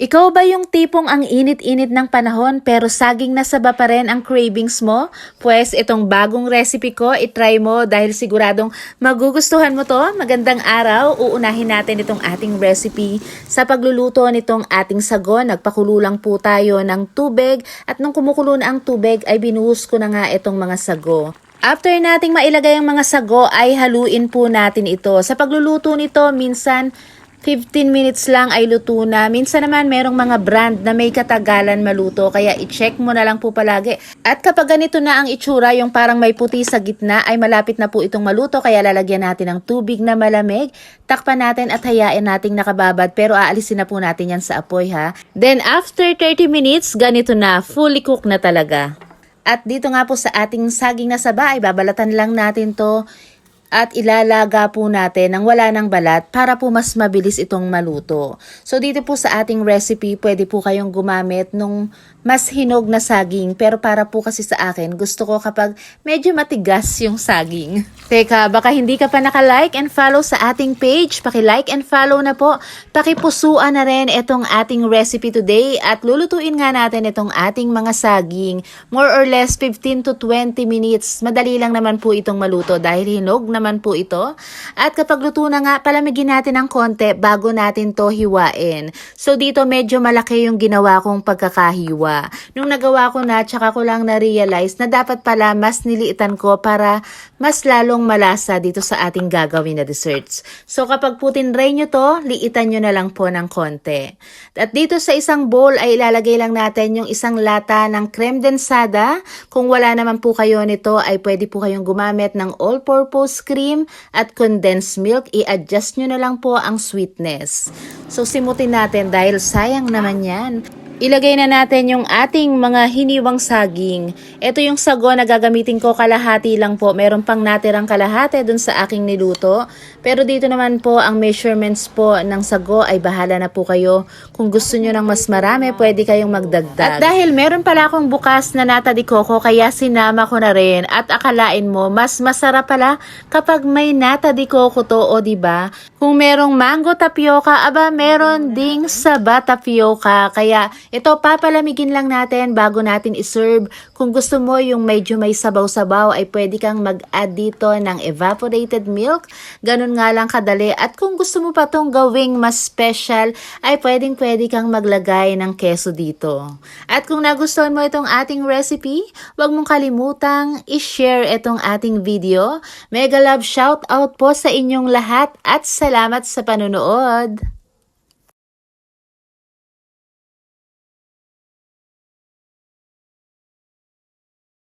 Ikaw ba yung tipong ang init-init ng panahon pero saging na saba pa rin ang cravings mo? Pues itong bagong recipe ko, itry mo dahil siguradong magugustuhan mo to. Magandang araw, uunahin natin itong ating recipe. Sa pagluluto nitong ating sago, nagpakulo lang po tayo ng tubig at nung kumukulo na ang tubig ay binuhos ko na nga itong mga sago. After nating mailagay ang mga sago ay haluin po natin ito. Sa pagluluto nito, minsan 15 minutes lang ay luto na. Minsan naman merong mga brand na may katagalan maluto kaya i-check mo na lang po palagi. At kapag ganito na ang itsura, yung parang may puti sa gitna ay malapit na po itong maluto kaya lalagyan natin ng tubig na malamig. Takpan natin at hayain nating nakababad pero aalisin na po natin yan sa apoy ha. Then after 30 minutes, ganito na, fully cooked na talaga. At dito nga po sa ating saging na saba ay babalatan lang natin to at ilalaga po natin ng wala ng balat para po mas mabilis itong maluto. So dito po sa ating recipe, pwede po kayong gumamit nung mas hinog na saging. Pero para po kasi sa akin, gusto ko kapag medyo matigas yung saging. Teka, baka hindi ka pa naka-like and follow sa ating page. Paki-like and follow na po. Pakipusuan na rin itong ating recipe today at lulutuin nga natin itong ating mga saging. More or less 15 to 20 minutes. Madali lang naman po itong maluto dahil hinog naman po ito. At kapag luto na nga, palamigin natin ng konti bago natin to hiwain. So dito medyo malaki yung ginawa kong pagkakahiwa. Nung nagawa ko na, tsaka ko lang na-realize na dapat pala mas niliitan ko para mas lalong malasa dito sa ating gagawin na desserts. So kapag putinray nyo to, liitan nyo na lang po ng konti. At dito sa isang bowl ay ilalagay lang natin yung isang lata ng creme densada. Kung wala naman po kayo nito ay pwede po kayong gumamit ng all-purpose cream at condensed milk. I-adjust nyo na lang po ang sweetness. So simutin natin dahil sayang naman yan. Ilagay na natin yung ating mga hiniwang saging. Ito yung sago na gagamitin ko, kalahati lang po. Meron pang natirang kalahati dun sa aking niluto. Pero dito naman po, ang measurements po ng sago ay bahala na po kayo. Kung gusto nyo ng mas marami, pwede kayong magdagdag. At dahil meron pala akong bukas na nata de coco, kaya sinama ko na rin. At akalain mo, mas masarap pala kapag may nata de coco to, o diba? Kung merong mango tapioca, aba meron ding saba tapioca. Kaya ito, papalamigin lang natin bago natin iserve. Kung gusto mo yung medyo may sabaw-sabaw ay pwede kang mag-add dito ng evaporated milk. Ganun nga lang kadali. At kung gusto mo pa tong gawing mas special ay pwede kang maglagay ng keso dito. At kung nagustuhan mo itong ating recipe, huwag mong kalimutang i-share itong ating video. Mega love shout out po sa inyong lahat at salamat sa panunood!